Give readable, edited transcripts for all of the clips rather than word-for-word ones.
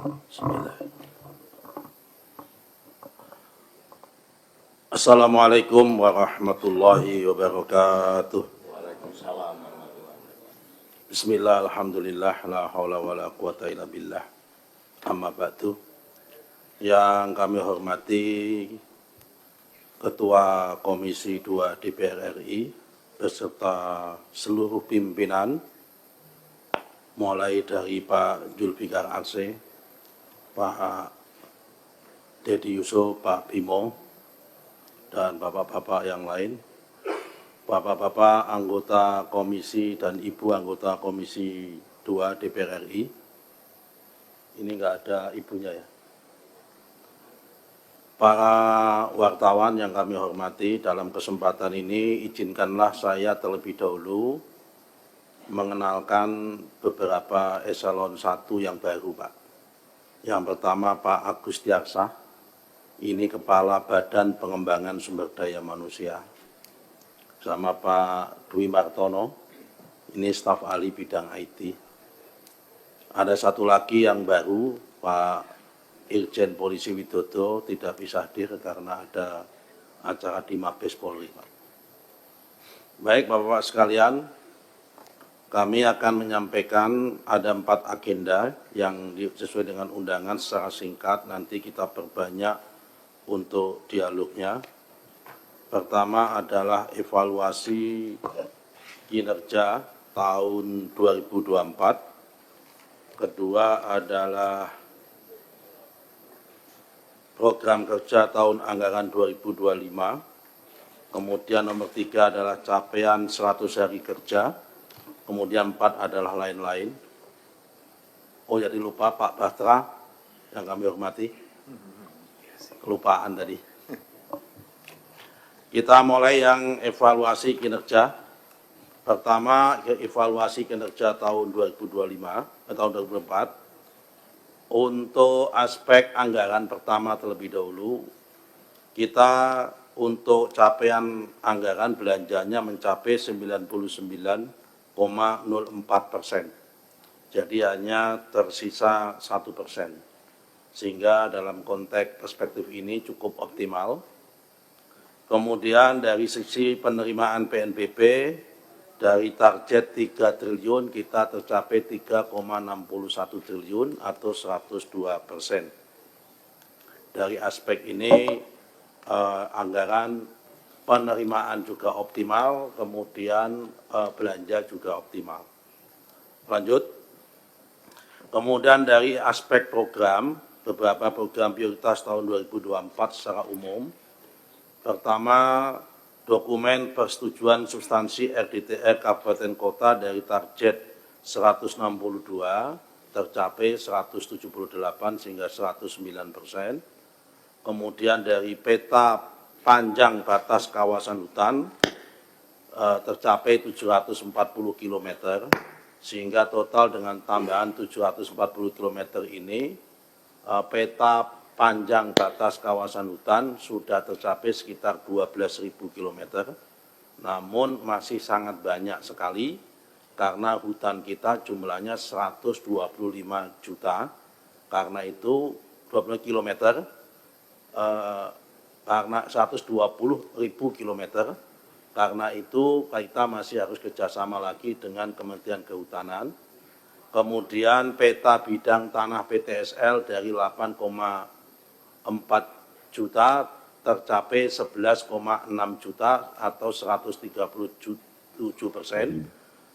Bismillah. Assalamualaikum warahmatullahi wabarakatuh. Waalaikumsalam. Bismillah, alhamdulillah, la haula wa la quwata illa billah. Amma ba'du. Yang kami hormati Ketua Komisi 2 DPR RI beserta seluruh pimpinan, mulai dari Pak Julfikar Arse, Pak Dedi Yusuf, Pak Bimo, dan bapak-bapak yang lain, bapak-bapak anggota komisi dan ibu anggota Komisi 2 DPR RI. Ini enggak ada ibunya ya. Para wartawan yang kami hormati, dalam kesempatan ini izinkanlah saya terlebih dahulu mengenalkan beberapa eselon 1 yang baru, Pak. Yang pertama Pak Agus Diarsah, ini Kepala Badan Pengembangan Sumber Daya Manusia. Sama Pak Dwi Martono, ini staf ahli bidang IT. Ada satu lagi yang baru, Pak Irjen Polisi Widodo tidak bisa hadir karena ada acara di Mabes Polri, Pak. Baik Bapak-Bapak sekalian, kami akan menyampaikan ada 4 agenda yang sesuai dengan undangan secara singkat, nanti kita perbanyak untuk dialognya. Pertama adalah evaluasi kinerja tahun 2024. Kedua adalah program kerja tahun anggaran 2025. Kemudian nomor 3 adalah capaian 100 hari kerja. Kemudian 4 adalah lain-lain. Oh jadi lupa Pak Batra yang kami hormati. Kelupaan tadi. Kita mulai yang evaluasi kinerja. Pertama, evaluasi kinerja tahun 2025, tahun 2024. Untuk aspek anggaran pertama terlebih dahulu, kita untuk capaian anggaran belanjanya mencapai 99,04%. Jadi hanya tersisa 1%. Sehingga dalam konteks perspektif ini cukup optimal. Kemudian dari sisi penerimaan PNBP, dari target 3 triliun kita tercapai 3,61 triliun atau 102%. Dari aspek ini anggaran penerimaan juga optimal, kemudian belanja juga optimal. Lanjut. Kemudian dari aspek program, beberapa program prioritas tahun 2024 secara umum. Pertama, dokumen persetujuan substansi RDTR Kabupaten Kota dari target 162 tercapai 178 sehingga 109%. Kemudian dari peta panjang batas kawasan hutan tercapai 740 km sehingga total dengan tambahan 740 km ini peta panjang batas kawasan hutan sudah tercapai sekitar 12.000 km, namun masih sangat banyak sekali karena hutan kita jumlahnya 125 juta, karena itu 20 km, karena 120.000 km, karena itu kita masih harus kerjasama lagi dengan Kementerian Kehutanan. Kemudian peta bidang tanah PTSL dari 8,4 juta tercapai 11,6 juta atau 137%.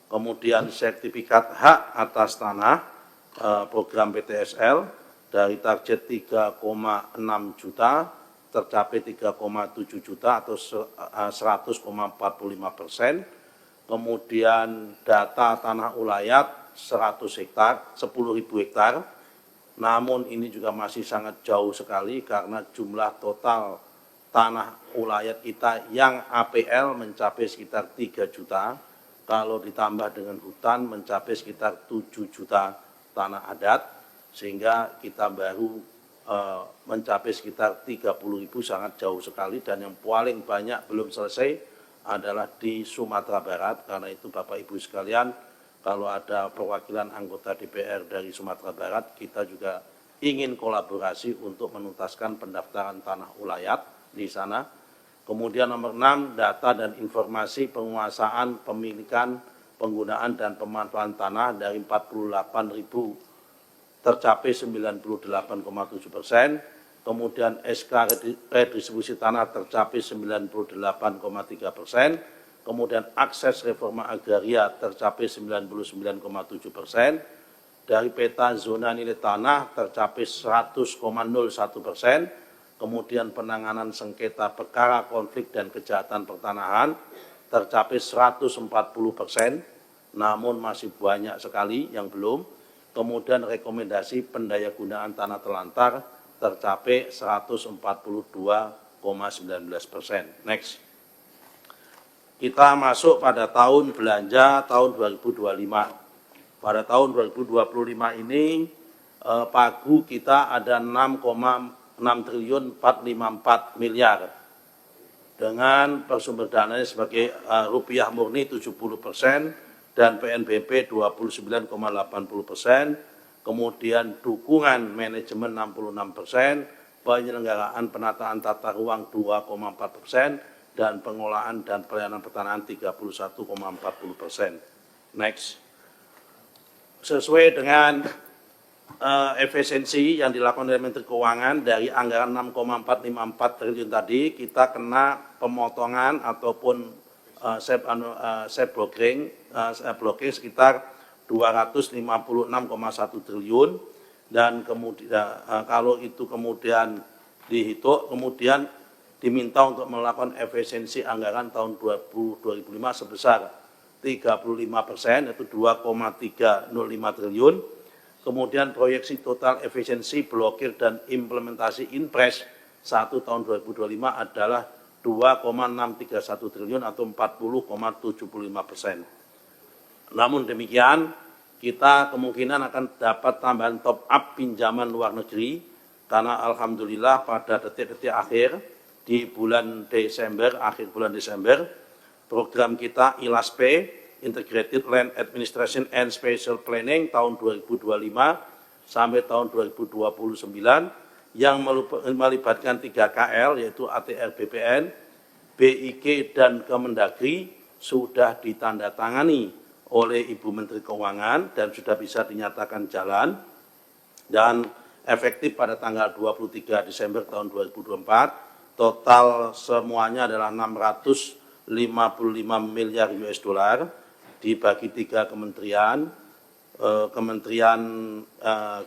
Kemudian sertifikat hak atas tanah program PTSL dari target 3,6 juta tercapai 3,7 juta atau 100,45%. Kemudian data tanah ulayat 100 hektar, 10.000 hektar. Namun ini juga masih sangat jauh sekali karena jumlah total tanah ulayat kita yang APL mencapai sekitar 3 juta. Kalau ditambah dengan hutan mencapai sekitar 7 juta tanah adat, sehingga kita baru mencapai sekitar 30.000, sangat jauh sekali. Dan yang paling banyak belum selesai adalah di Sumatera Barat. Karena itu Bapak Ibu sekalian, kalau ada perwakilan anggota DPR dari Sumatera Barat, kita juga ingin kolaborasi untuk menuntaskan pendaftaran tanah ulayat di sana. Kemudian nomor 6, data dan informasi penguasaan, pemilikan, penggunaan dan pemanfaatan tanah dari 48.000 tercapai 98,7%. Kemudian SK redistribusi tanah tercapai 98,3%. Kemudian akses reforma agraria tercapai 99,7%. Dari peta zona nilai tanah tercapai 100,01%, kemudian penanganan sengketa perkara konflik dan kejahatan pertanahan tercapai 140%, namun masih banyak sekali yang belum. Kemudian rekomendasi pendayagunaan tanah telantar tercapai 142,19%. Next. Kita masuk pada tahun belanja tahun 2025. Pada tahun 2025 ini pagu kita ada 6,6.454 miliar dengan bersumber dananya sebagai rupiah murni 70% dan PNBP 29,80%, kemudian dukungan manajemen 66%, penyelenggaraan penataan tata ruang 2,4%, dan pengolahan dan pelayanan pertanahan 31,40%. Next. Sesuai dengan efisiensi yang dilakukan oleh Menteri Keuangan dari anggaran 6,454 triliun tadi, kita kena pemotongan ataupun blocking sekitar 256,1 triliun, dan kemudian kalau itu kemudian dihitung, kemudian diminta untuk melakukan efisiensi anggaran tahun 2025 sebesar 35%, yaitu 2,305 triliun. Kemudian proyeksi total efisiensi blokir dan implementasi Inpres 1 tahun 2025 adalah 2,631 triliun atau 40,75%. Namun demikian, kita kemungkinan akan dapat tambahan top up pinjaman luar negeri, karena alhamdulillah pada detik-detik akhir di bulan Desember, akhir bulan Desember, program kita ILASP, Integrated Land Administration and Spatial Planning tahun 2025 sampai tahun 2029 yang melibatkan 3 KL yaitu ATR BPN, BIK, dan Kemendagri sudah ditandatangani oleh Ibu Menteri Keuangan dan sudah bisa dinyatakan jalan dan efektif pada tanggal 23 Desember tahun 2024. Total semuanya adalah 655 miliar US dollar dibagi 3 kementerian. Kementerian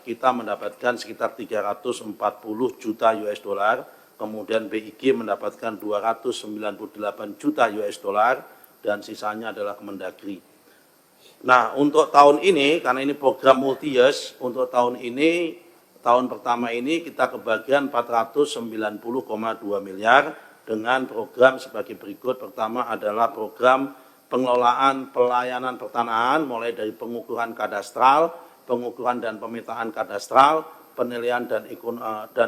kita mendapatkan sekitar 340 juta US dollar, kemudian BIG mendapatkan 298 juta US dollar, dan sisanya adalah Kemendagri. Nah, untuk tahun ini, karena ini program multi-years, untuk tahun ini, tahun pertama ini kita kebagian 490,2 miliar, dengan program sebagai berikut. Pertama adalah program pengelolaan pelayanan pertanahan, mulai dari pengukuran kadastral, pengukuran dan pemetaan kadastral, penilaian dan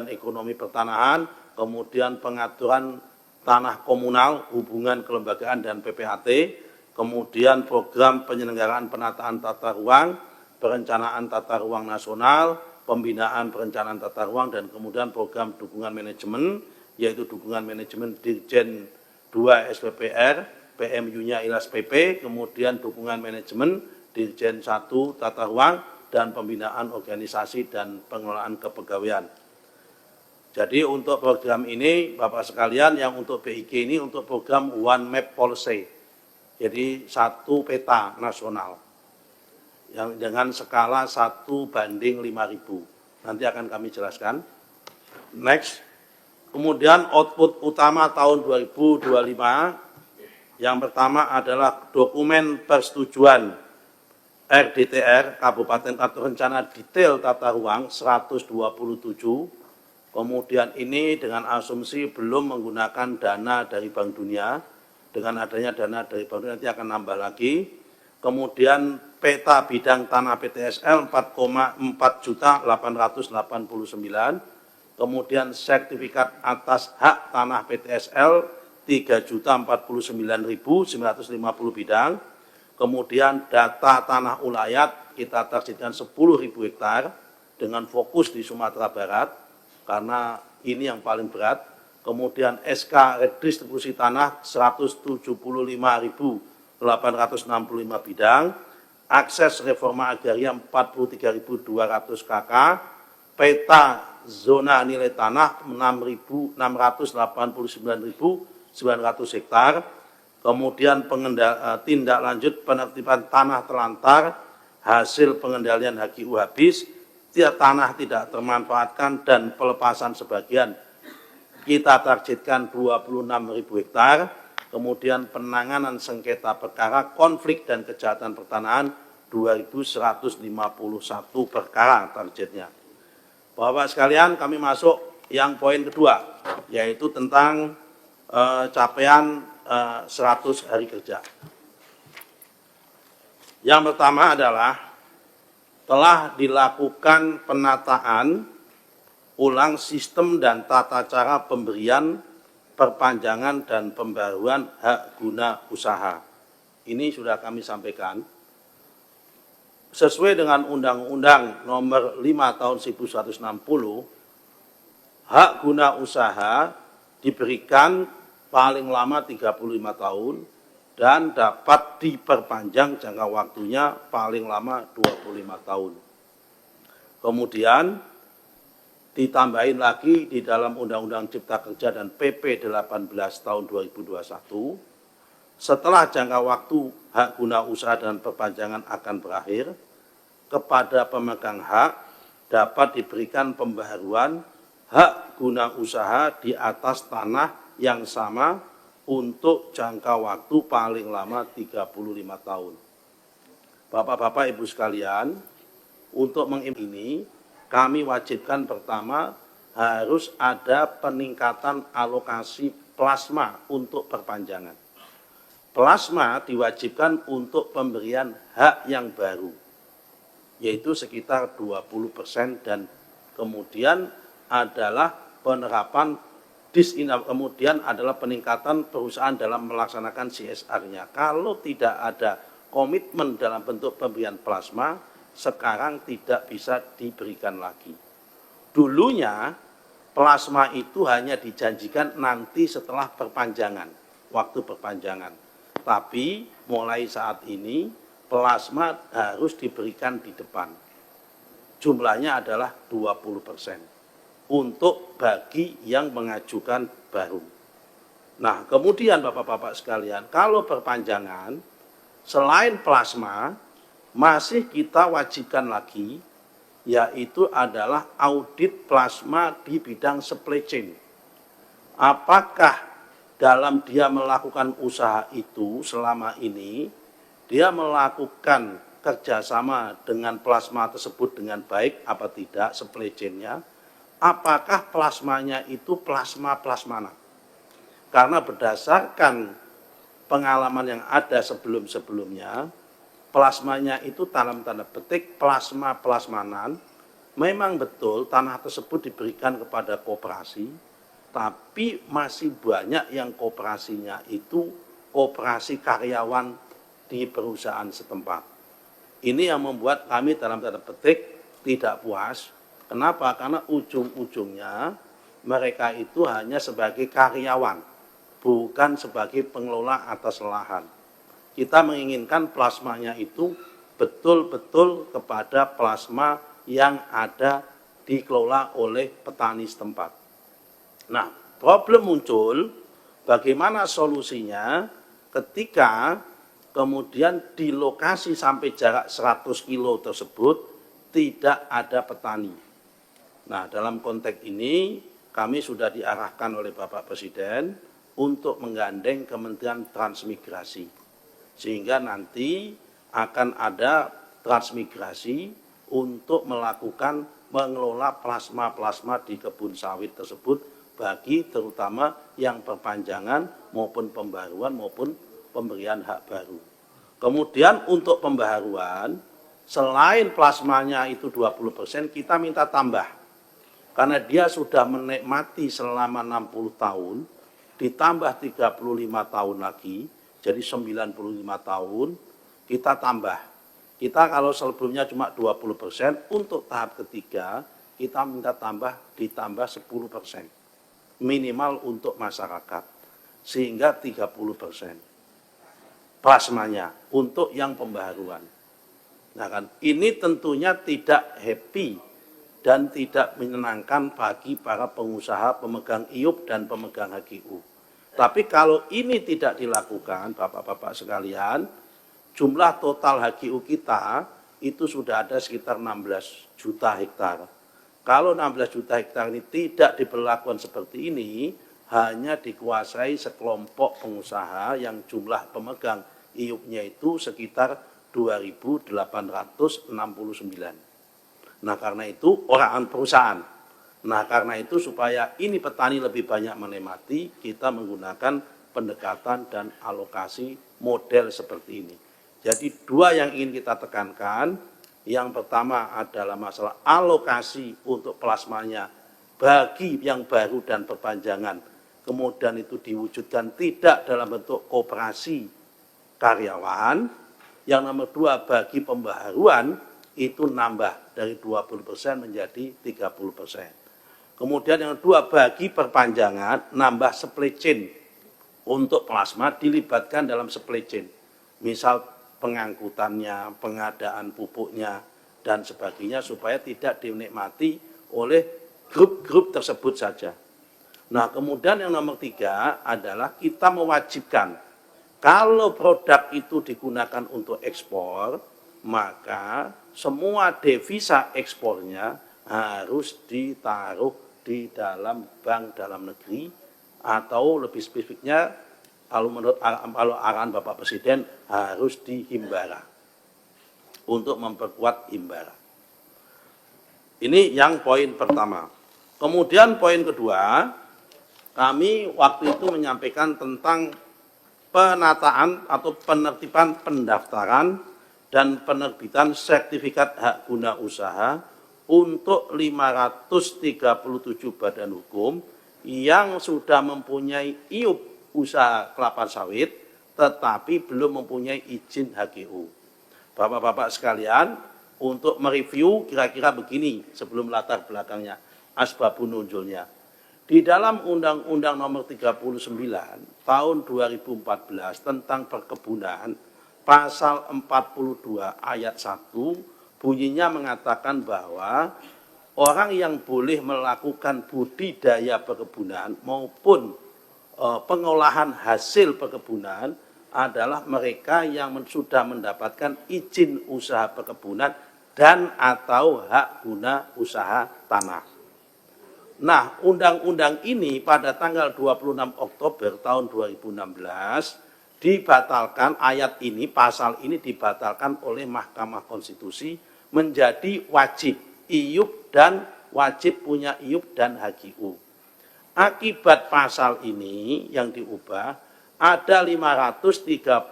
ekonomi pertanahan, kemudian pengaturan tanah komunal, hubungan kelembagaan dan PPHT, kemudian program penyelenggaraan penataan tata ruang, perencanaan tata ruang nasional, pembinaan perencanaan tata ruang, dan kemudian program dukungan manajemen, yaitu dukungan manajemen Dirjen 2 SPPR, PMU-nya ILAS PP, kemudian dukungan manajemen Dirjen 1 Tata Ruang, dan pembinaan organisasi dan pengelolaan kepegawaian. Jadi untuk program ini, Bapak sekalian, yang untuk BIG ini untuk program One Map Policy, jadi 1 peta nasional, yang dengan skala 1:5.000. Nanti akan kami jelaskan. Next. Kemudian output utama tahun 2025, yang pertama adalah dokumen persetujuan RDTR, Kabupaten atau Rencana Detail Tata Ruang 127, kemudian ini dengan asumsi belum menggunakan dana dari Bank Dunia, dengan adanya dana dari Bank Dunia nanti akan nambah lagi. Kemudian peta bidang tanah PTSL 4,4.889, kemudian sertifikat atas hak tanah PTSL 3.049.950 bidang, kemudian data tanah ulayat kita targetkan 10.000 hektar dengan fokus di Sumatera Barat, karena ini yang paling berat. Kemudian SK redistribusi tanah 175.865 bidang, akses reforma agraria 43.200 KK, peta zona nilai tanah 689.900 hektar, kemudian tindak lanjut penertiban tanah telantar, hasil pengendalian HGU habis, tanah tidak termanfaatkan dan pelepasan sebagian kita targetkan 26.000 hektar, kemudian penanganan sengketa perkara konflik dan kejahatan pertanahan 2.151 perkara targetnya. Bapak sekalian, kami masuk yang poin kedua, yaitu tentang capaian 100 hari kerja. Yang pertama adalah telah dilakukan penataan ulang sistem dan tata cara pemberian, perpanjangan, dan pembaruan hak guna usaha. Ini sudah kami sampaikan. Sesuai dengan Undang-Undang Nomor 5 Tahun 1960, hak guna usaha diberikan paling lama 35 tahun dan dapat diperpanjang jangka waktunya paling lama 25 tahun. Kemudian ditambahin lagi di dalam Undang-Undang Cipta Kerja dan PP 18 tahun 2021, setelah jangka waktu hak guna usaha dan perpanjangan akan berakhir, kepada pemegang hak dapat diberikan pembaharuan hak guna usaha di atas tanah yang sama untuk jangka waktu paling lama 35 tahun. Bapak-bapak, Ibu sekalian, untuk ini kami wajibkan pertama harus ada peningkatan alokasi plasma untuk perpanjangan. Plasma diwajibkan untuk pemberian hak yang baru, yaitu sekitar 20%, dan kemudian adalah penerapan kemudian adalah peningkatan perusahaan dalam melaksanakan CSR-nya. Kalau tidak ada komitmen dalam bentuk pemberian plasma, sekarang tidak bisa diberikan lagi. Dulunya plasma itu hanya dijanjikan nanti setelah perpanjangan, waktu perpanjangan. Tapi mulai saat ini plasma harus diberikan di depan. Jumlahnya adalah 20%. Untuk bagi yang mengajukan baru. Nah, kemudian Bapak-bapak sekalian, kalau perpanjangan, selain plasma, masih kita wajibkan lagi, yaitu adalah audit plasma di bidang supply chain. Apakah dalam dia melakukan usaha itu selama ini, dia melakukan kerjasama dengan plasma tersebut dengan baik apa tidak supply chain-nya, apakah plasmanya itu plasma-plasmana. Karena berdasarkan pengalaman yang ada sebelum-sebelumnya, plasmanya itu dalam tanda petik plasma-plasmanan, memang betul tanah tersebut diberikan kepada koperasi, tapi masih banyak yang koperasinya itu koperasi karyawan di perusahaan setempat. Ini yang membuat kami dalam tanda petik tidak puas. Kenapa? Karena ujung-ujungnya mereka itu hanya sebagai karyawan, bukan sebagai pengelola atas lahan. Kita menginginkan plasmanya itu betul-betul kepada plasma yang ada dikelola oleh petani setempat. Nah, problem muncul bagaimana solusinya ketika kemudian di lokasi sampai jarak 100 kilo tersebut tidak ada petani. Nah, dalam konteks ini kami sudah diarahkan oleh Bapak Presiden untuk menggandeng Kementerian Transmigrasi. Sehingga nanti akan ada transmigrasi untuk melakukan mengelola plasma-plasma di kebun sawit tersebut bagi terutama yang perpanjangan maupun pembaruan maupun pemberian hak baru. Kemudian untuk pembaharuan, selain plasmanya itu 20%, kita minta tambah. Karena dia sudah menikmati selama 60 tahun, ditambah 35 tahun lagi, jadi 95 tahun, kita tambah. Kita kalau sebelumnya cuma 20%, untuk tahap ketiga kita minta ditambah 10%. Minimal untuk masyarakat. Sehingga 30% plasmanya untuk yang pembaharuan. Nah kan, ini tentunya tidak happy dan tidak menyenangkan bagi para pengusaha, pemegang IUP dan pemegang HGU. Tapi kalau ini tidak dilakukan, Bapak-bapak sekalian, jumlah total HGU kita itu sudah ada sekitar 16 juta hektar. Kalau 16 juta hektar ini tidak diberlakukan seperti ini, hanya dikuasai sekelompok pengusaha yang jumlah pemegang IUP-nya itu sekitar 2.869. Nah karena itu orang perusahaan. Nah karena itu supaya ini petani lebih banyak menikmati, kita menggunakan pendekatan dan alokasi model seperti ini. Jadi dua yang ingin kita tekankan, yang pertama adalah masalah alokasi untuk plasmanya bagi yang baru dan perpanjangan. Kemudian itu diwujudkan tidak dalam bentuk koperasi karyawan. Yang nomor dua bagi pembaharuan itu nambah dari 20% menjadi 30%. Kemudian yang kedua bagi perpanjangan nambah supply chain untuk plasma dilibatkan dalam supply chain. Misal pengangkutannya, pengadaan pupuknya, dan sebagainya supaya tidak dinikmati oleh grup-grup tersebut saja. Nah kemudian yang nomor tiga adalah kita mewajibkan kalau produk itu digunakan untuk ekspor, maka semua devisa ekspornya harus ditaruh di dalam bank dalam negeri atau lebih spesifiknya kalau menurut arahan Bapak Presiden harus di Himbara untuk memperkuat Himbara. Ini yang poin pertama. Kemudian poin kedua, kami waktu itu menyampaikan tentang penataan atau penertiban pendaftaran dan penerbitan sertifikat hak guna usaha untuk 537 badan hukum yang sudah mempunyai IUP usaha kelapa sawit tetapi belum mempunyai izin HGU. Bapak-bapak sekalian, untuk mereview kira-kira begini sebelum latar belakangnya, asbabun nuzulnya. Di dalam Undang-Undang Nomor 39 Tahun 2014 tentang perkebunan, pasal 42 ayat 1 bunyinya mengatakan bahwa orang yang boleh melakukan budidaya perkebunan maupun pengolahan hasil perkebunan adalah mereka yang sudah mendapatkan izin usaha perkebunan dan atau hak guna usaha tanah. Nah, undang-undang ini pada tanggal 26 Oktober tahun 2016 dibatalkan, ayat ini, pasal ini dibatalkan oleh Mahkamah Konstitusi menjadi wajib IUP dan wajib punya IUP dan HGU. Akibat pasal ini yang diubah, ada 537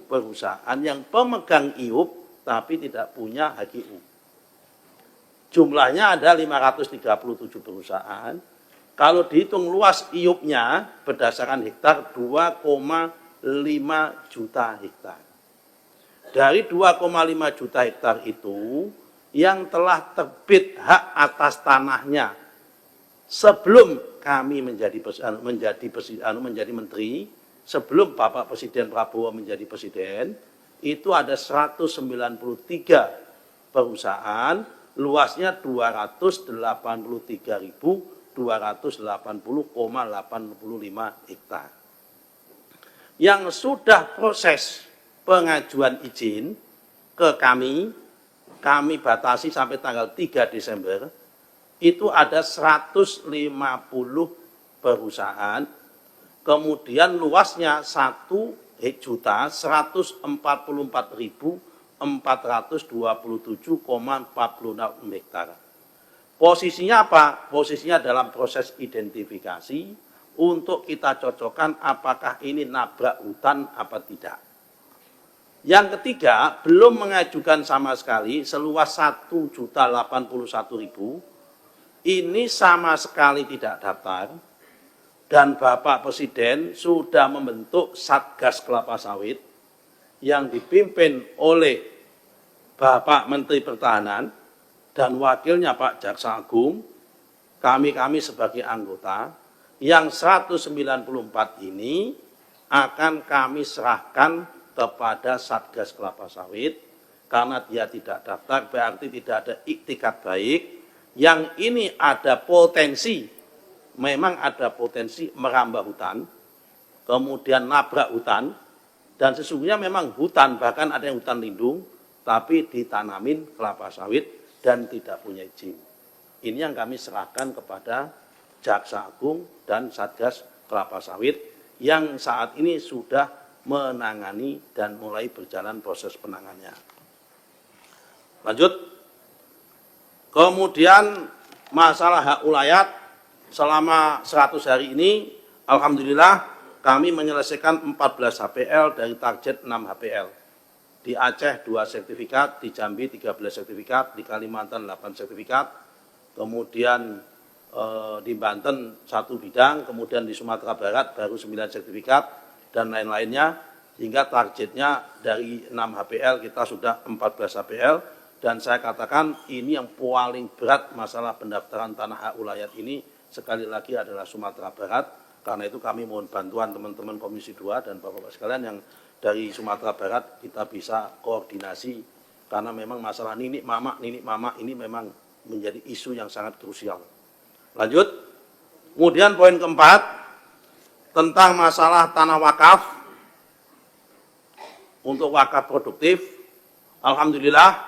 perusahaan yang pemegang IUP tapi tidak punya HGU. Jumlahnya ada 537 perusahaan. Kalau dihitung luas IUP-nya berdasarkan hektar 2,5 juta hektar. Dari 2,5 juta hektar itu yang telah terbit hak atas tanahnya sebelum kami menjadi menteri, sebelum Bapak Presiden Prabowo menjadi presiden, itu ada 193 perusahaan, luasnya 283.280,85 hektar. Yang sudah proses pengajuan izin ke kami batasi sampai tanggal 3 Desember, itu ada 150 perusahaan, kemudian luasnya 1.144.427,46 hektar. Posisinya apa? Posisinya dalam proses identifikasi untuk kita cocokkan apakah ini nabrak hutan apa tidak. Yang ketiga, belum mengajukan sama sekali seluas 1.081.000. Ini sama sekali tidak daftar dan Bapak Presiden sudah membentuk Satgas Kelapa Sawit yang dipimpin oleh Bapak Menteri Pertahanan dan wakilnya Pak Jaksa Agung, kami sebagai anggota, yang 194 ini akan kami serahkan kepada Satgas Kelapa Sawit, karena dia tidak daftar, berarti tidak ada iktikat baik. Yang ini ada potensi, memang ada potensi merambah hutan, kemudian nabrak hutan, dan sesungguhnya memang hutan, bahkan ada yang hutan lindung, tapi ditanamin kelapa sawit dan tidak punya izin. Ini yang kami serahkan kepada Jaksa Agung dan Satgas Kelapa Sawit yang saat ini sudah menangani dan mulai berjalan proses penanganannya. Lanjut. Kemudian masalah hak ulayat selama 100 hari ini, alhamdulillah kami menyelesaikan 14 HPL dari target 6 HPL. Di Aceh 2 sertifikat, di Jambi 13 sertifikat, di Kalimantan 8 sertifikat, kemudian di Banten 1 bidang, kemudian di Sumatera Barat baru 9 sertifikat, dan lain-lainnya, hingga targetnya dari 6 HPL kita sudah 14 HPL, dan saya katakan ini yang paling berat masalah pendaftaran tanah hak ulayat ini, sekali lagi adalah Sumatera Barat. Karena itu kami mohon bantuan teman-teman Komisi 2 dan Bapak-Bapak sekalian yang dari Sumatera Barat, kita bisa koordinasi, karena memang masalah ninik mama ini memang menjadi isu yang sangat krusial. Lanjut. Kemudian poin keempat, tentang masalah tanah wakaf. Untuk wakaf produktif, alhamdulillah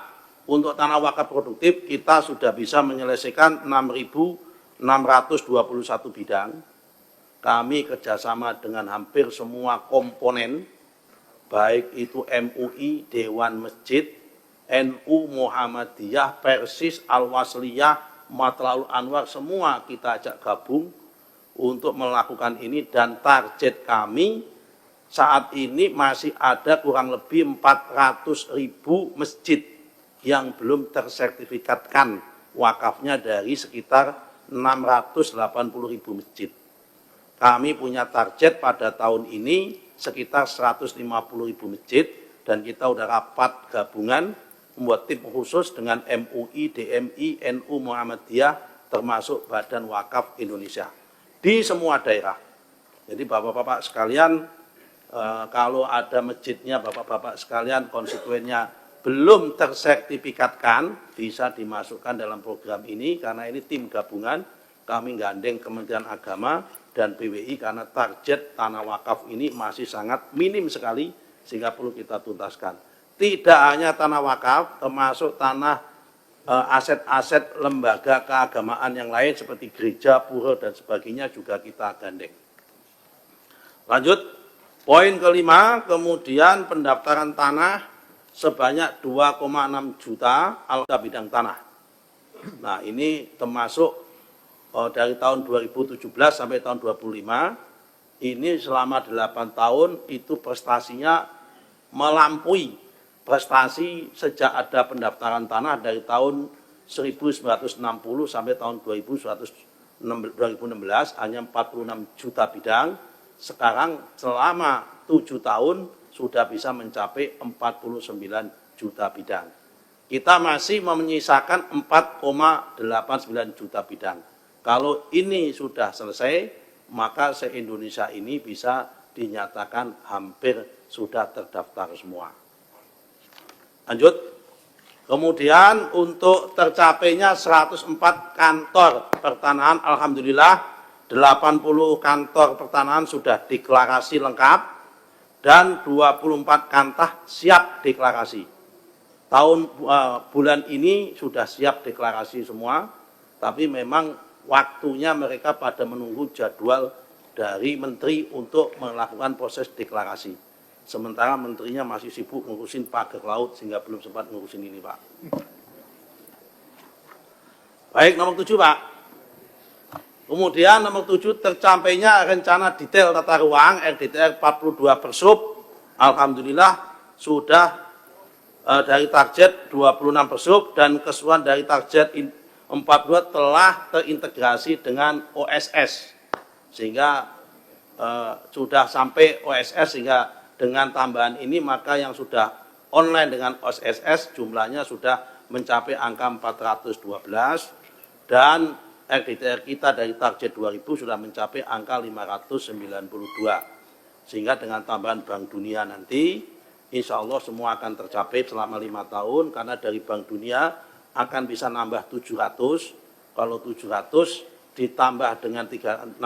untuk tanah wakaf produktif kita sudah bisa menyelesaikan 6.621 bidang. Kami kerjasama dengan hampir semua komponen, baik itu MUI, Dewan Masjid, NU, Muhammadiyah, Persis, Al-Wasliyah, Matla'ul Anwar, semua kita ajak gabung untuk melakukan ini, dan target kami saat ini masih ada kurang lebih 400.000 masjid yang belum tersertifikatkan wakafnya dari sekitar 680.000 masjid. Kami punya target pada tahun ini sekitar 150.000 masjid, dan kita sudah rapat gabungan membuat tim khusus dengan MUI, DMI, NU, Muhammadiyah, termasuk Badan Wakaf Indonesia di semua daerah. Jadi Bapak-Bapak sekalian, kalau ada masjidnya Bapak-Bapak sekalian konstituennya belum tersertifikatkan, bisa dimasukkan dalam program ini, karena ini tim gabungan, kami gandeng Kementerian Agama dan BWI, karena target tanah wakaf ini masih sangat minim sekali, sehingga perlu kita tuntaskan. Tidak hanya tanah wakaf, termasuk tanah aset-aset lembaga keagamaan yang lain seperti gereja, pura, dan sebagainya juga kita gandeng. Lanjut, poin kelima, kemudian pendaftaran tanah sebanyak 2,6 juta alokasi bidang tanah. Nah, ini termasuk dari tahun 2017 sampai tahun 2025, ini selama 8 tahun itu prestasinya melampaui prestasi sejak ada pendaftaran tanah dari tahun 1960 sampai tahun 2016, hanya 46 juta bidang. Sekarang selama 7 tahun sudah bisa mencapai 49 juta bidang. Kita masih menyisakan 4,89 juta bidang. Kalau ini sudah selesai, maka se-Indonesia ini bisa dinyatakan hampir sudah terdaftar semua. Lanjut. Kemudian untuk tercapainya 104 kantor pertanahan, alhamdulillah 80 kantor pertanahan sudah deklarasi lengkap, dan 24 kantah siap deklarasi. Bulan ini sudah siap deklarasi semua, tapi memang waktunya mereka pada menunggu jadwal dari menteri untuk melakukan proses deklarasi. Sementara menterinya masih sibuk ngurusin pagar laut sehingga belum sempat ngurusin ini, Pak. Baik, nomor 7, Pak. Kemudian nomor 7, tercapainya rencana detail tata ruang RDTR 42 Persub. Alhamdulillah sudah dari target 26 Persub, dan keseluruhan dari target 42 telah terintegrasi dengan OSS. Sehingga sudah sampai OSS, sehingga dengan tambahan ini maka yang sudah online dengan OSS jumlahnya sudah mencapai angka 412 dan RDTR kita dari target 2000 sudah mencapai angka 592. Sehingga dengan tambahan Bank Dunia nanti, insya Allah semua akan tercapai selama 5 tahun, karena dari Bank Dunia akan bisa nambah 700, kalau 700 ditambah dengan 600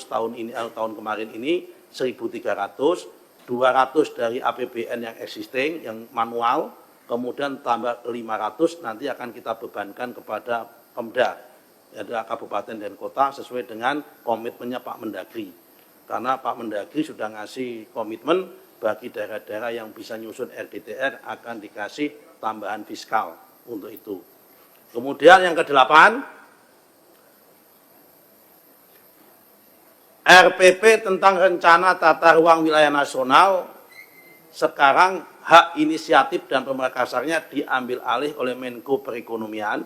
tahun ini, tahun kemarin ini 1.300, 200 dari APBN yang existing, yang manual, kemudian tambah 500 nanti akan kita bebankan kepada Pemda, yaitu kabupaten dan kota sesuai dengan komitmennya Pak Mendagri. Karena Pak Mendagri sudah ngasih komitmen bagi daerah-daerah yang bisa nyusun RDTR akan dikasih tambahan fiskal untuk itu. Kemudian yang ke-8, RPP tentang rencana tata ruang wilayah nasional sekarang hak inisiatif dan pemrakarsanya diambil alih oleh Menko Perekonomian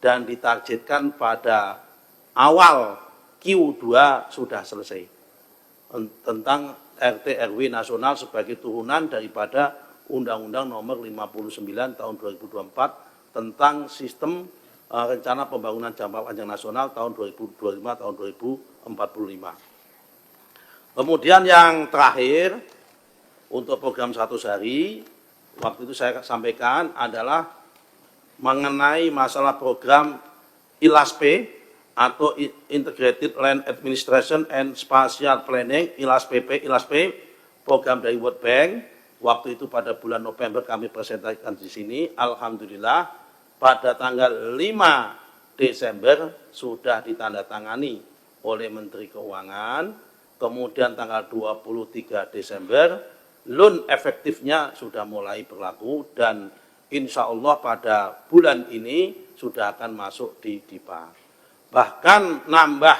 dan ditargetkan pada awal Q2 sudah selesai. Tentang RT RW nasional sebagai turunan daripada Undang-Undang Nomor 59 Tahun 2024 tentang sistem rencana pembangunan jangka panjang nasional tahun 2025 tahun 2045. Kemudian yang terakhir untuk program 100 hari, waktu itu saya sampaikan adalah mengenai masalah program ILASP atau Integrated Land Administration and Spatial Planning, ILASP, program dari World Bank. Waktu itu pada bulan November kami presentasikan di sini. Alhamdulillah pada tanggal 5 Desember sudah ditandatangani oleh Menteri Keuangan. Kemudian tanggal 23 Desember loan efektifnya sudah mulai berlaku dan insya Allah pada bulan ini sudah akan masuk di DIPA. Bahkan nambah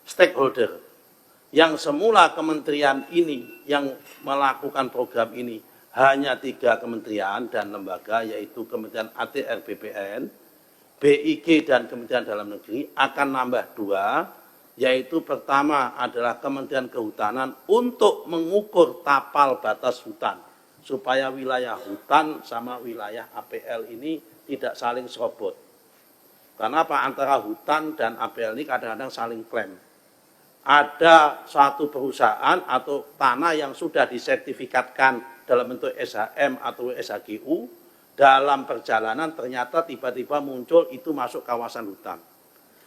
stakeholder yang semula kementerian ini yang melakukan program ini hanya 3 kementerian dan lembaga, yaitu Kementerian ATR BPN, BIG dan Kementerian Dalam Negeri, akan nambah 2, yaitu pertama adalah Kementerian Kehutanan untuk mengukur tapal batas hutan supaya wilayah hutan sama wilayah APL ini tidak saling serobot. Karena apa? Antara hutan dan APL ini kadang-kadang saling klaim. Ada satu perusahaan atau tanah yang sudah disertifikatkan dalam bentuk SHM atau SHGU, dalam perjalanan ternyata tiba-tiba muncul itu masuk kawasan hutan.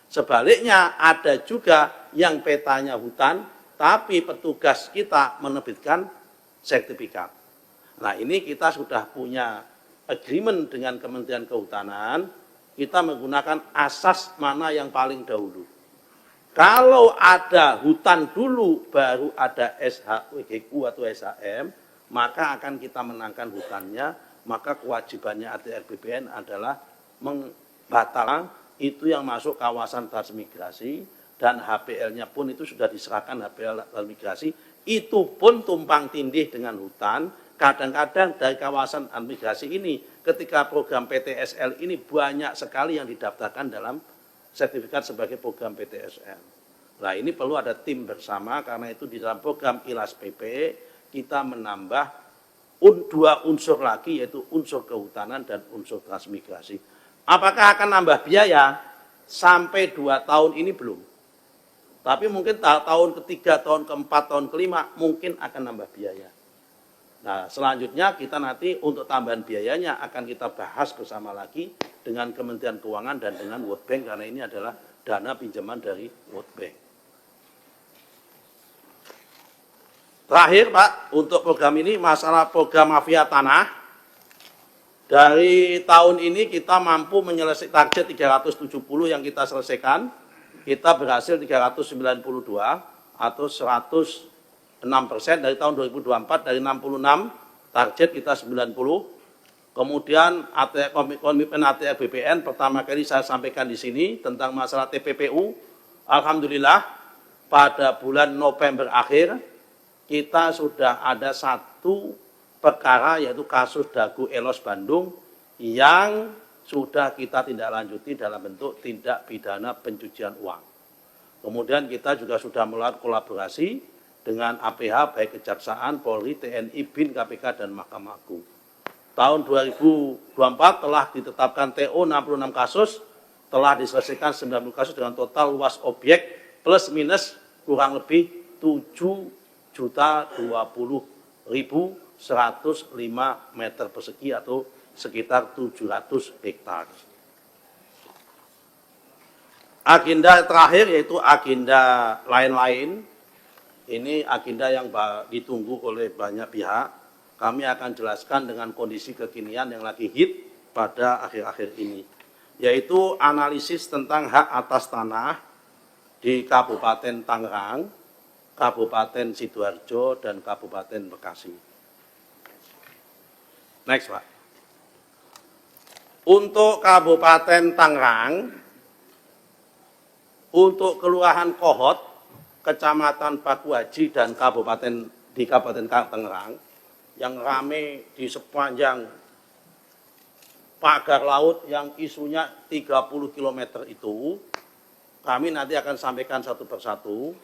Sebaliknya ada juga yang petanya hutan, tapi petugas kita menerbitkan sertifikat. Nah ini kita sudah punya agreement dengan Kementerian Kehutanan, kita menggunakan asas mana yang paling dahulu. Kalau ada hutan dulu baru ada SHGU atau SHM, maka akan kita menangkan hutannya, maka kewajibannya ATR BPN adalah membatalkan itu yang masuk kawasan transmigrasi dan HPL-nya pun itu sudah diserahkan HPL transmigrasi, itu pun tumpang tindih dengan hutan. Kadang-kadang dari kawasan transmigrasi ini ketika program PTSL ini banyak sekali yang didaftarkan dalam sertifikat sebagai program PTSL. Nah ini perlu ada tim bersama, karena itu di dalam program ILASPP kita menambah 2 unsur lagi, yaitu unsur kehutanan dan unsur transmigrasi. Apakah akan nambah biaya? Sampai 2 tahun ini belum. Tapi mungkin tahun ketiga, tahun keempat, tahun kelima mungkin akan nambah biaya. Nah selanjutnya kita nanti untuk tambahan biayanya akan kita bahas bersama lagi dengan Kementerian Keuangan dan dengan World Bank, karena ini adalah dana pinjaman dari World Bank. Terakhir Pak, untuk program ini masalah program mafia tanah. Dari tahun ini kita mampu menyelesaikan target 370 yang kita selesaikan. Kita berhasil 392 atau 106% dari tahun 2024, dari 66 target kita 90. Kemudian komitmen ATR BPN pertama kali saya sampaikan di sini tentang masalah TPPU. Alhamdulillah pada bulan November akhir kita sudah ada 1 perkara, yaitu kasus Dago Elos Bandung yang sudah kita tindak lanjuti dalam bentuk tindak pidana pencucian uang. Kemudian kita juga sudah melakukan kolaborasi dengan APH, baik Kejaksaan, Polri, TNI, BIN, KPK, dan Mahkamah Agung. tahun 2024 telah ditetapkan TO 66 kasus, telah diselesaikan 90 kasus dengan total luas objek plus minus kurang lebih 7.020.105 meter persegi atau sekitar 700 hektar. Agenda terakhir yaitu agenda lain-lain. Ini agenda yang ditunggu oleh banyak pihak. Kami akan jelaskan dengan kondisi kekinian yang lagi hit pada akhir-akhir ini, yaitu analisis tentang hak atas tanah di Kabupaten Tangerang, Kabupaten Sidoarjo, dan Kabupaten Bekasi. Next, Pak. Untuk Kabupaten Tangerang, untuk Kelurahan Kohot, Kecamatan Pakuaji, dan di Kabupaten Tangerang, yang rame di sepanjang pagar laut yang isunya 30 km itu, kami nanti akan sampaikan satu persatu.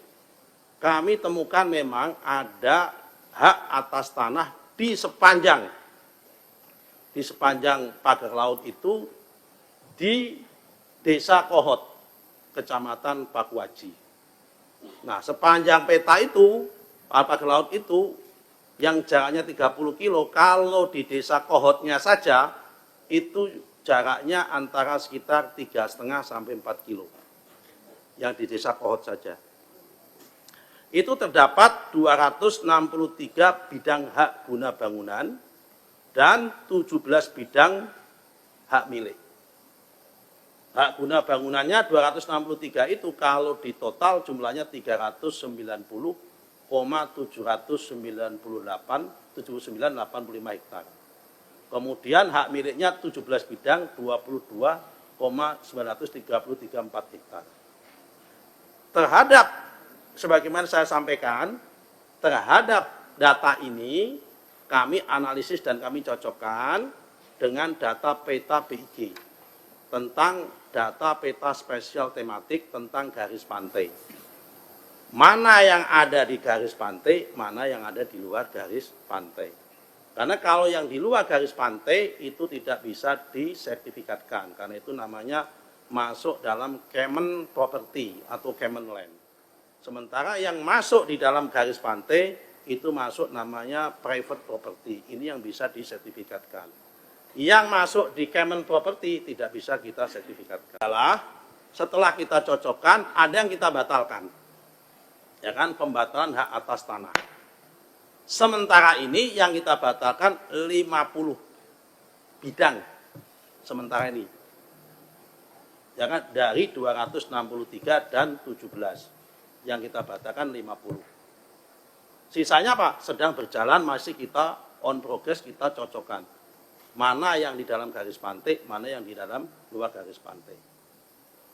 Kami temukan memang ada hak atas tanah di sepanjang pagar laut itu di Desa Kohot, Kecamatan Pakuaji. Nah, sepanjang peta itu, pagar laut itu, yang jaraknya 30 kilo, kalau di Desa Kohotnya saja, itu jaraknya antara sekitar 3,5 sampai 4 kilo. Yang di Desa Kohot saja. Itu terdapat 263 bidang hak guna bangunan dan 17 bidang hak milik. Hak guna bangunannya 263 itu kalau di total jumlahnya 390,798,7985 hektar. Kemudian hak miliknya 17 bidang 22,933,4 hektar. Terhadap, sebagaimana saya sampaikan, terhadap data ini kami analisis dan kami cocokkan dengan data peta BIG tentang data peta spesial tematik tentang garis pantai. Mana yang ada di garis pantai, mana yang ada di luar garis pantai. Karena kalau yang di luar garis pantai itu tidak bisa disertifikatkan, karena itu namanya masuk dalam Kemen Property atau Kemen Land. Sementara yang masuk di dalam garis pantai itu masuk namanya Private Property, ini yang bisa disertifikatkan. Yang masuk di Kemen Property tidak bisa kita sertifikatkan. Setelah kita cocokkan, ada yang kita batalkan. Ya kan, pembatalan hak atas tanah. Sementara ini yang kita batalkan 50 bidang sementara ini. Ya kan, dari 263 dan 17. Yang kita batalkan 50. Sisanya Pak, sedang berjalan, masih kita on progress, kita cocokkan. Mana yang di dalam garis pantai, mana yang di dalam luar garis pantai.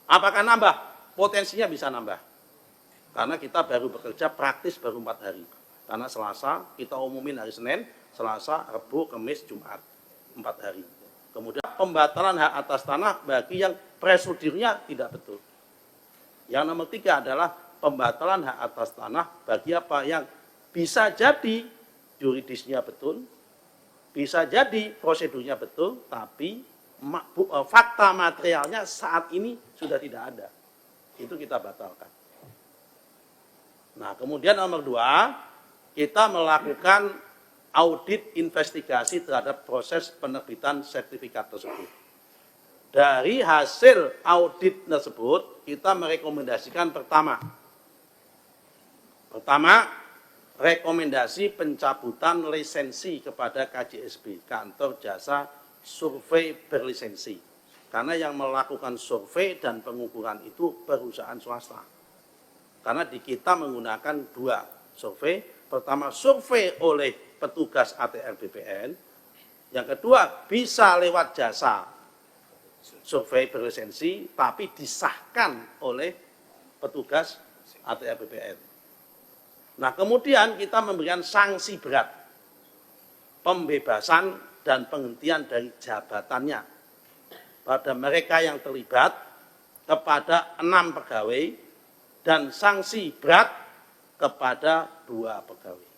Apakah nambah? Potensinya bisa nambah. Karena kita baru bekerja praktis baru 4 hari. Karena Selasa kita umumin hari Senin, Selasa, Rabu, Kamis, Jumat. 4 hari. Kemudian pembatalan hak atas tanah bagi yang prosedurnya tidak betul. Yang nomor 3 adalah pembatalan hak atas tanah bagi apa yang bisa jadi yuridisnya betul, bisa jadi prosedurnya betul, tapi fakta materialnya saat ini sudah tidak ada. Itu kita batalkan. Nah, kemudian nomor 2, kita melakukan audit investigasi terhadap proses penerbitan sertifikat tersebut. Dari hasil audit tersebut, kita merekomendasikan pertama, rekomendasi pencabutan lisensi kepada KJSB, Kantor Jasa Survei Berlisensi. Karena yang melakukan survei dan pengukuran itu perusahaan swasta. Karena di kita menggunakan 2 survei. Pertama, survei oleh petugas ATR BPN. Yang kedua, bisa lewat jasa survei berlisensi, tapi disahkan oleh petugas ATR BPN. Nah, kemudian kita memberikan sanksi berat, pembebasan dan penghentian dari jabatannya pada mereka yang terlibat, kepada 6 pegawai, dan sanksi berat kepada 2 pegawai.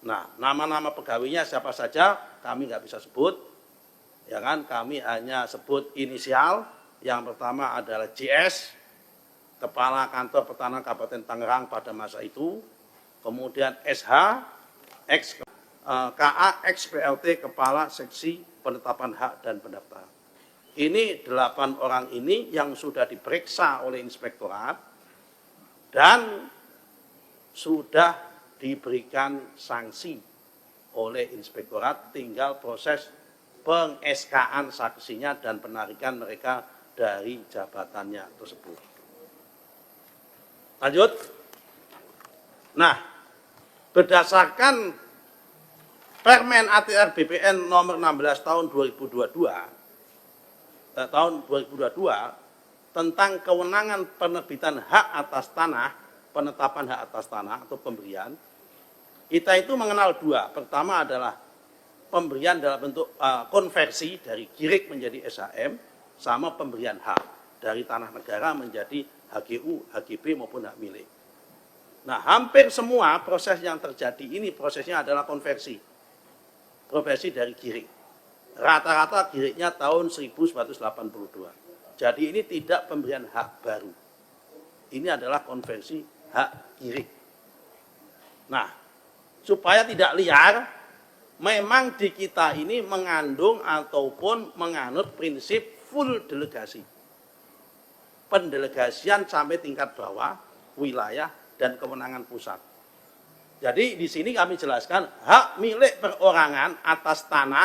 Nah, nama-nama pegawainya siapa saja kami nggak bisa sebut, ya kan? Kami hanya sebut inisial. Yang pertama adalah JS, Kepala Kantor Pertanahan Kabupaten Tangerang pada masa itu. Kemudian SH, KA, XPLT, Kepala Seksi Penetapan Hak dan Pendaftaran. Ini 8 orang ini yang sudah diperiksa oleh inspektorat dan sudah diberikan sanksi oleh inspektorat, tinggal proses peng-SK-an saksinya dan penarikan mereka dari jabatannya tersebut. Lanjut. Nah, berdasarkan Permen ATR BPN nomor 16 tahun 2022 tentang kewenangan penerbitan hak atas tanah, penetapan hak atas tanah atau pemberian, kita itu mengenal dua. Pertama adalah pemberian dalam bentuk konversi dari GIRIK menjadi SHM, sama pemberian hak dari tanah negara menjadi HGU, HGB maupun hak milik. Nah, hampir semua proses yang terjadi ini prosesnya adalah konversi. Konversi dari GIRIK. Rata-rata GIRIKnya tahun 1982. Jadi ini tidak pemberian hak baru. Ini adalah konversi hak GIRIK. Nah, supaya tidak liar, memang di kita ini mengandung ataupun menganut prinsip full delegasi. Pendelegasian sampai tingkat bawah, wilayah, dan kewenangan pusat. Jadi di sini kami jelaskan hak milik perorangan atas tanah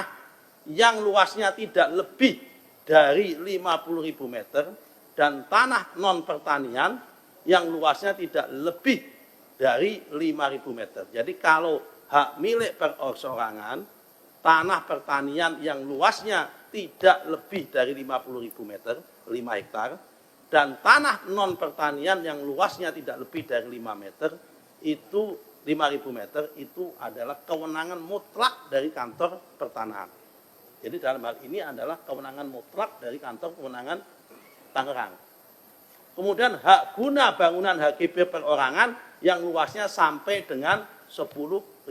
yang luasnya tidak lebih dari 50.000 meter dan tanah non pertanian yang luasnya tidak lebih dari 5.000 meter. Jadi kalau hak milik perorangan, tanah pertanian yang luasnya tidak lebih dari 50.000 meter, 5 hektar, dan tanah non pertanian yang luasnya tidak lebih dari 5 meter, itu 5.000 meter itu adalah kewenangan mutlak dari kantor pertanahan. Jadi dalam hal ini adalah kewenangan mutlak dari kantor kewenangan Tangerang. Kemudian hak guna bangunan HGB perorangan yang luasnya sampai dengan 10.000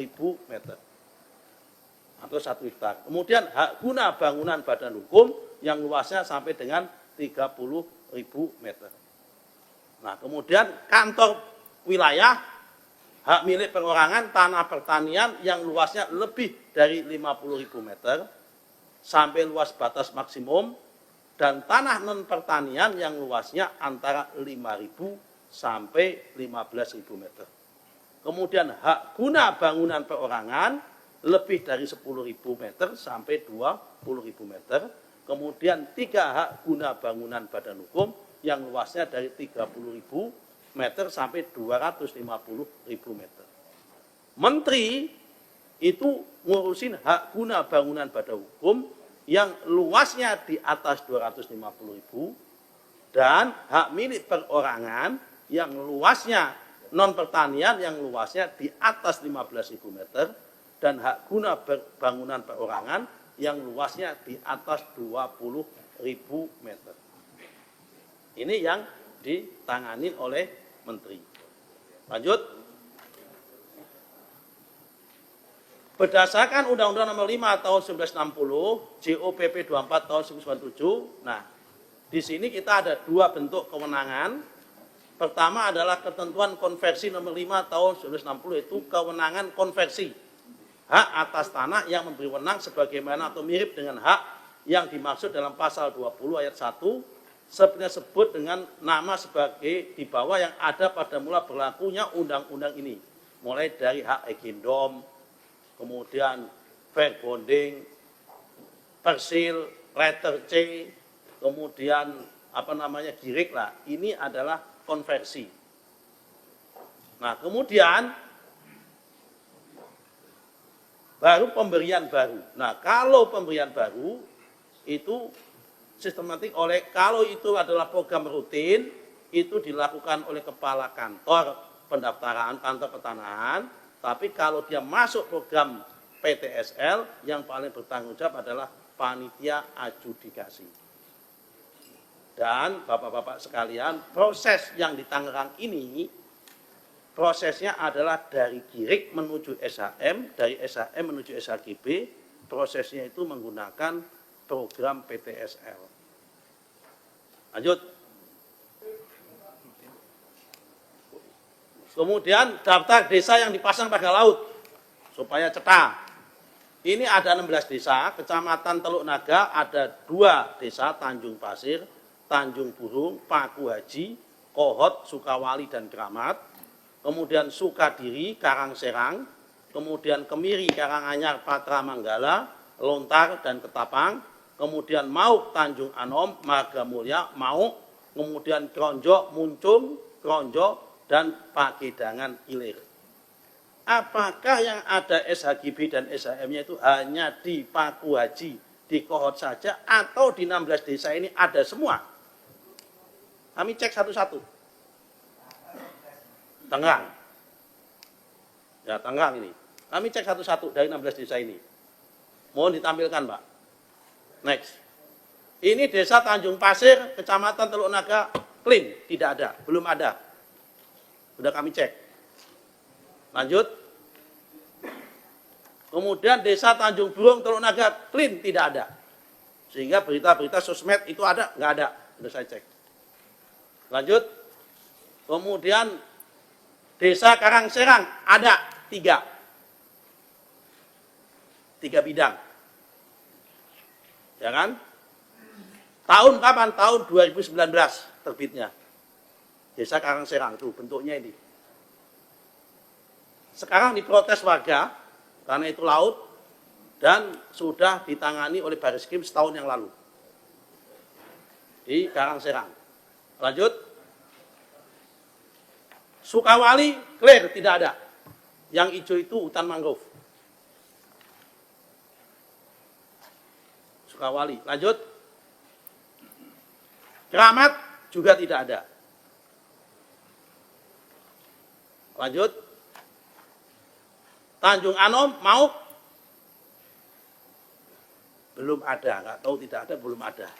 meter atau 1 hektar. Kemudian hak guna bangunan badan hukum yang luasnya sampai dengan 30.000 meter. Nah, kemudian kantor wilayah hak milik perorangan tanah pertanian yang luasnya lebih dari 50.000 meter sampai luas batas maksimum dan tanah non pertanian yang luasnya antara 5.000 sampai 15.000 meter. Kemudian hak guna bangunan perorangan lebih dari 10.000 meter sampai 20.000 meter. Kemudian 3 hak guna bangunan badan hukum yang luasnya dari 30.000 meter sampai 250.000 meter. Menteri itu ngurusin hak guna bangunan badan hukum yang luasnya di atas 250.000 dan hak milik perorangan yang luasnya non pertanian yang luasnya di atas 15.000 meter dan hak guna bangunan perorangan yang luasnya di atas 20.000 meter. Ini yang ditangani oleh Menteri. Lanjut. Berdasarkan Undang-Undang Nomor 5 Tahun 1960, JOPP 24 Tahun 1997. Nah, di sini kita ada 2 bentuk kewenangan. Pertama adalah ketentuan konversi Nomor 5 Tahun 1960, yaitu kewenangan konversi hak atas tanah yang memberi wewenang sebagaimana atau mirip dengan hak yang dimaksud dalam pasal 20 ayat 1 sebenarnya sebut dengan nama sebagai di bawah yang ada pada mula berlakunya undang-undang ini. Mulai dari hak egendom, kemudian fair bonding, persil, letter C, kemudian GIRIK lah. Ini adalah konversi. Nah, kemudian baru pemberian baru. Nah, kalau pemberian baru itu sistematik kalau itu adalah program rutin, itu dilakukan oleh kepala kantor pendaftaran, kantor pertanahan. Tapi kalau dia masuk program PTSL, yang paling bertanggung jawab adalah panitia adjudikasi. Dan bapak-bapak sekalian, proses yang di Tangerang ini, prosesnya adalah dari GIRIK menuju SHM, dari SHM menuju SHGB, prosesnya itu menggunakan program PTSL. Lanjut. Kemudian daftar desa yang dipasang pada laut supaya cetak. Ini ada 16 desa, Kecamatan Teluk Naga ada 2 desa, Tanjung Pasir, Tanjung Burung, Paku Haji, Kohot, Sukawali, dan Keramat. Kemudian Sukadiri, Karangserang, kemudian Kemiri, Karanganyar, Patra Manggala, Lontar, dan Ketapang. Kemudian Mauk, Tanjung Anom, Margamulya, Mauk, kemudian Kronjo, Muncung, Kronjo, dan Pagedangan Ilir. Apakah yang ada SHGB dan SHM-nya itu hanya di Paku Haji, di Kohot saja, atau di 16 desa ini ada semua? Kami cek satu-satu. Tangerang. Ya, Tangerang ini. Kami cek satu-satu dari 16 desa ini. Mohon ditampilkan, Pak. Next. Ini desa Tanjung Pasir, Kecamatan Teluk Naga, clean, tidak ada, belum ada. Sudah kami cek. Lanjut. Kemudian desa Tanjung Burung, Teluk Naga, clean, tidak ada. Sehingga berita-berita sosmed itu ada, nggak ada. Sudah saya cek. Lanjut. Kemudian desa Karangserang, ada 3. 3 bidang. Ya kan? Tahun kapan? Tahun 2019 terbitnya. Desa Karangserang, tuh bentuknya ini. Sekarang diprotes warga, karena itu laut, dan sudah ditangani oleh Baris Krim setahun yang lalu. Di Karangserang. Lanjut. Sukawali, clear, tidak ada. Yang hijau itu hutan mangrove. Sukawali. Lanjut. Keramat, juga tidak ada. Lanjut. Tanjung Anom, Mauk, belum ada, nggak tahu tidak ada, belum ada.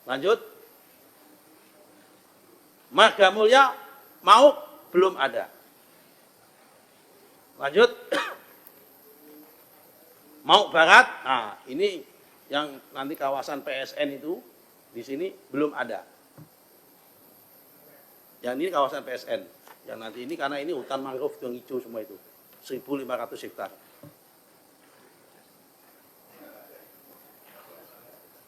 Lanjut. Margamulya, Mauk, belum ada. Lanjut. Mauk Barat, nah ini yang nanti kawasan PSN itu, di sini belum ada. Yang ini kawasan PSN, yang nanti ini karena ini hutan mangrove yang hijau semua itu. 1.500 hektar.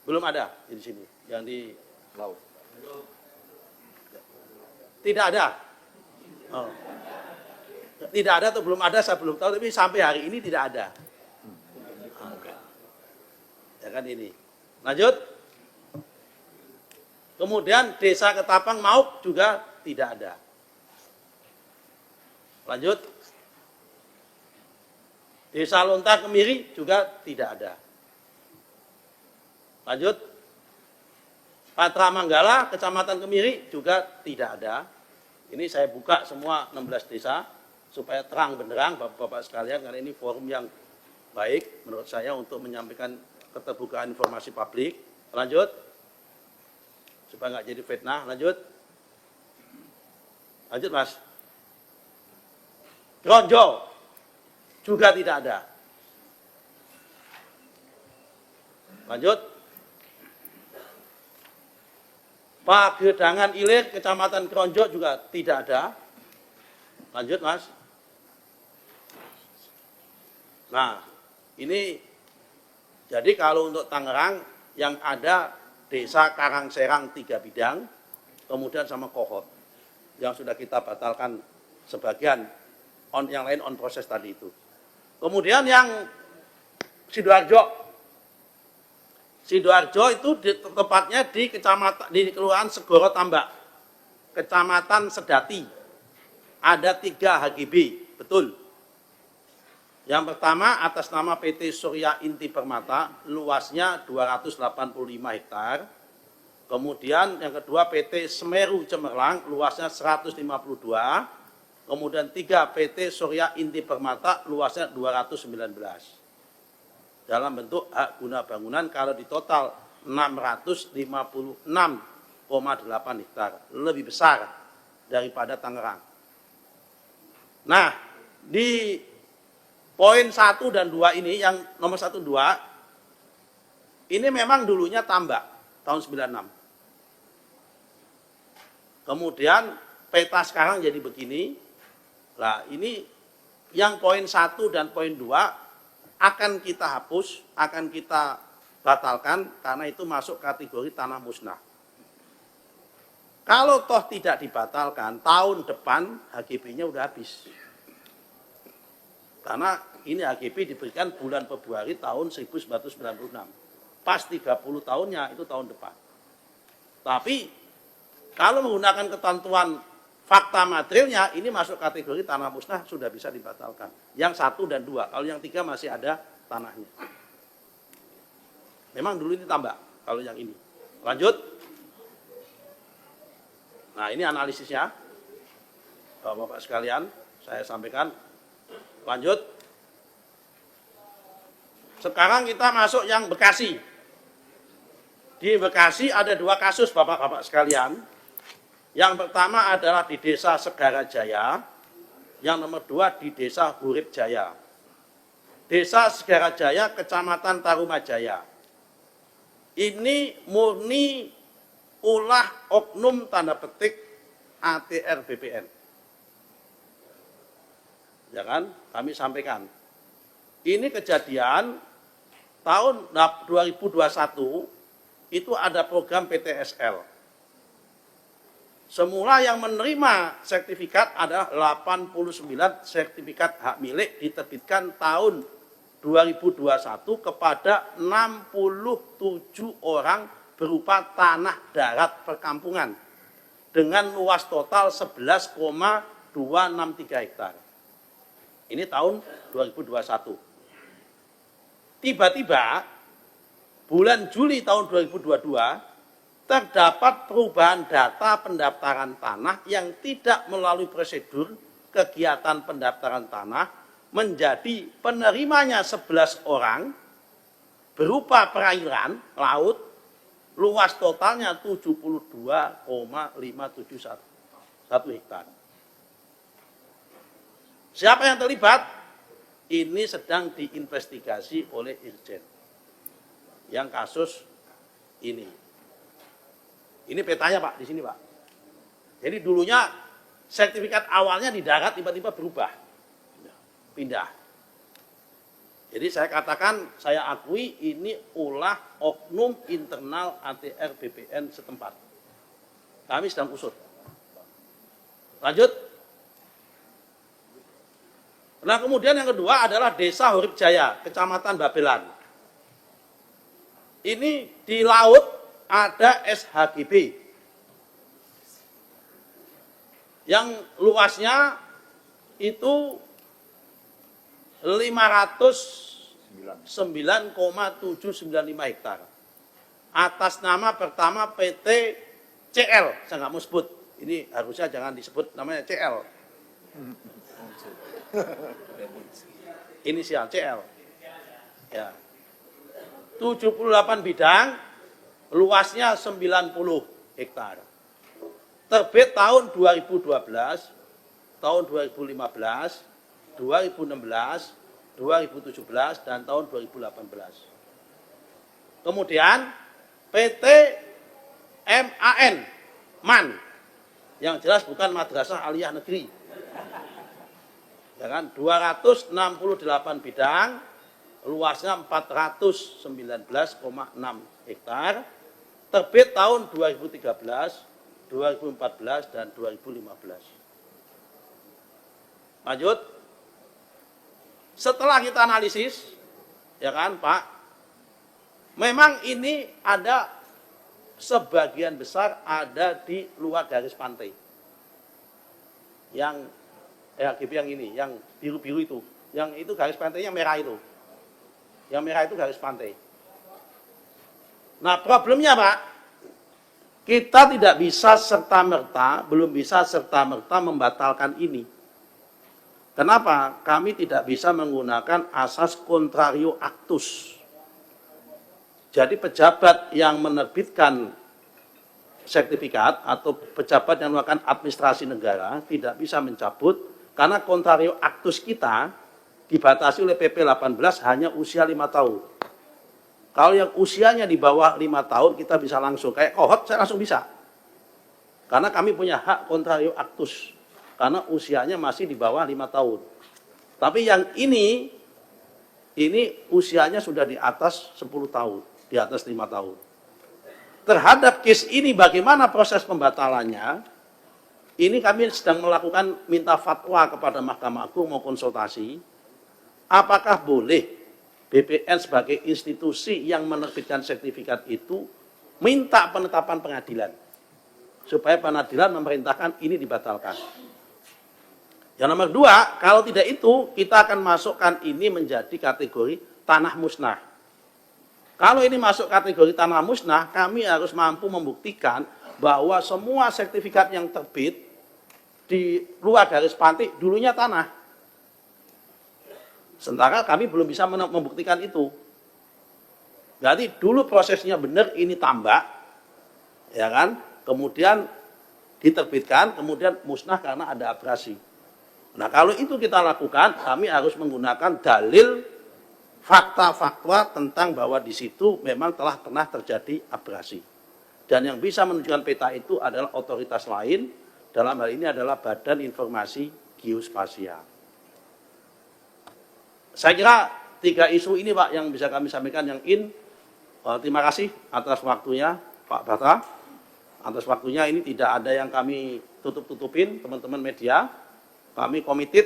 Belum ada di sini, yang di laut. Tidak ada. Oh. Tidak ada atau belum ada, saya belum tahu, tapi sampai hari ini tidak ada. Ya kan ini. Lanjut. Kemudian desa Ketapang Mauk juga tidak ada. Lanjut. Desa Lontar Kemiri juga tidak ada. Lanjut. Patra Manggala, Kecamatan Kemiri juga tidak ada. Ini saya buka semua 16 desa supaya terang benderang Bapak-bapak sekalian, karena ini forum yang baik menurut saya untuk menyampaikan keterbukaan informasi publik. Lanjut. Supaya nggak jadi fitnah. Lanjut. Lanjut, Mas. Kronjo juga tidak ada. Lanjut. Pagedangan Ilir, Kecamatan Kronjo juga tidak ada. Lanjut, Mas. Nah, ini jadi kalau untuk Tangerang yang ada desa Karangserang 3 bidang, kemudian sama Kohot yang sudah kita batalkan sebagian, yang lain on proses tadi itu. Kemudian yang Sidoarjo. Sidoarjo itu tepatnya di kecamatan, di Kelurahan Segoro Tambak, Kecamatan Sedati. Ada 3 HGB, betul. Yang pertama atas nama PT Surya Inti Permata, luasnya 285 hektar. Kemudian yang kedua PT Semeru Cemerlang, luasnya 152. Kemudian 3 PT Surya Inti Permata, luasnya 219. Dalam bentuk hak guna bangunan kalau di total 656,8 hektar. Lebih besar daripada Tangerang. Nah, di Poin 1 dan 2 ini, yang nomor 1 2, ini memang dulunya tambak, tahun 96. Kemudian peta sekarang jadi begini. Nah, ini yang poin 1 dan poin 2 akan kita hapus, akan kita batalkan karena itu masuk kategori tanah musnah. Kalau toh tidak dibatalkan, tahun depan HGB-nya udah habis. Karena ini HGB diberikan bulan Februari tahun 1996. Pas 30 tahunnya itu tahun depan. Tapi kalau menggunakan ketentuan fakta materialnya, ini masuk kategori tanah musnah, sudah bisa dibatalkan. Yang 1 dan 2, kalau yang 3 masih ada tanahnya. Memang dulu ini tambak, kalau yang ini. Lanjut. Nah, ini analisisnya. Bapak-bapak sekalian, saya sampaikan. Lanjut. Sekarang kita masuk yang Bekasi. Di Bekasi ada 2 kasus, bapak-bapak sekalian. Yang pertama adalah di Desa Segara Jaya, yang nomor 2 di Desa Hurib Jaya. Desa Segara Jaya, Kecamatan Tarumajaya. Ini murni ulah oknum tanda petik ATR BPN. Ya kan? Kami sampaikan. Ini kejadian tahun 2021 itu ada program PTSL. Semula yang menerima sertifikat adalah 89 sertifikat hak milik diterbitkan tahun 2021 kepada 67 orang berupa tanah darat perkampungan dengan luas total 11,263 hektar. Ini tahun 2021. Tiba-tiba bulan Juli tahun 2022 terdapat perubahan data pendaftaran tanah yang tidak melalui prosedur kegiatan pendaftaran tanah menjadi penerimanya 11 orang berupa perairan laut luas totalnya 72,571 hektar. Siapa yang terlibat? Ini sedang diinvestigasi oleh Irjen. Yang kasus ini. Ini petanya Pak, di sini Pak. Jadi dulunya sertifikat awalnya di darat tiba-tiba berubah. Pindah. Jadi saya katakan, saya akui ini ulah oknum internal ATR BPN setempat. Kami sedang usut. Lanjut. Nah kemudian yang kedua adalah Desa Hurib Jaya, Kecamatan Babelan. Ini di laut ada SHGB. Yang luasnya itu 509,795 hektar. Atas nama pertama PT CL, saya nggak mau sebut. Ini harusnya jangan disebut namanya CL. Inisial CL. Ya. 78 bidang, luasnya 90 hektar. Terbit tahun 2012, tahun 2015, 2016, 2017, dan tahun 2018. Kemudian PT MAN, yang jelas bukan Madrasah Aliyah Negeri. Ya kan? 268 bidang, luasnya 419,6 hektar, terbit tahun 2013, 2014, dan 2015. Lanjut. Setelah kita analisis, ya kan Pak, memang ini ada sebagian besar ada di luar garis pantai. Yang RGB yang ini, yang biru-biru itu. Yang itu garis pantainya merah itu. Yang merah itu garis pantai. Nah problemnya Pak, kita tidak bisa serta-merta, belum bisa serta-merta membatalkan ini. Kenapa? Kami tidak bisa menggunakan asas contrario actus. Jadi pejabat yang menerbitkan sertifikat atau pejabat yang melakukan administrasi negara tidak bisa mencabut karena contrario actus kita dibatasi oleh PP 18 hanya usia 5 tahun. Kalau yang usianya di bawah 5 tahun kita bisa langsung, kayak kohort saya langsung bisa. Karena kami punya hak contrario actus, karena usianya masih di bawah 5 tahun. Tapi yang ini usianya sudah di atas 10 tahun, di atas 5 tahun. Terhadap case ini bagaimana proses pembatalannya? Ini kami sedang melakukan minta fatwa kepada Mahkamah Agung mau konsultasi. Apakah boleh BPN sebagai institusi yang menerbitkan sertifikat itu minta penetapan pengadilan supaya pengadilan memerintahkan ini dibatalkan. Yang nomor 2, kalau tidak itu kita akan masukkan ini menjadi kategori tanah musnah. Kalau ini masuk kategori tanah musnah, kami harus mampu membuktikan bahwa semua sertifikat yang terbit di luar garis pantai dulunya tanah. Sementara kami belum bisa membuktikan itu. Berarti dulu prosesnya benar, ini tambak, ya kan? Kemudian diterbitkan, kemudian musnah karena ada abrasi. Nah, kalau itu kita lakukan, kami harus menggunakan dalil fakta-fakta tentang bahwa di situ memang telah pernah terjadi abrasi. Dan yang bisa menunjukkan peta itu adalah otoritas lain, dalam hal ini adalah Badan Informasi Geospasial. Saya kira 3 isu ini Pak yang bisa kami sampaikan yang terima kasih atas waktunya Pak Bata. Atas waktunya ini tidak ada yang kami tutup-tutupin teman-teman media. Kami komited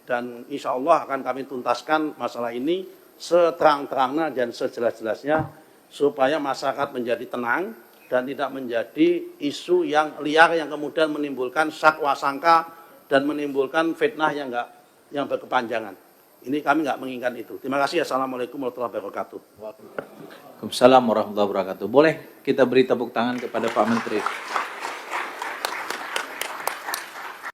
dan insya Allah akan kami tuntaskan masalah ini seterang-terangnya dan sejelas-jelasnya supaya masyarakat menjadi tenang dan tidak menjadi isu yang liar yang kemudian menimbulkan sakwa sangka dan menimbulkan fitnah yang berkepanjangan. Ini kami nggak menginginkan itu. Terima kasih. Assalamualaikum warahmatullahi wabarakatuh. Waalaikumsalam warahmatullahi wabarakatuh. Boleh kita beri tepuk tangan kepada Pak Menteri.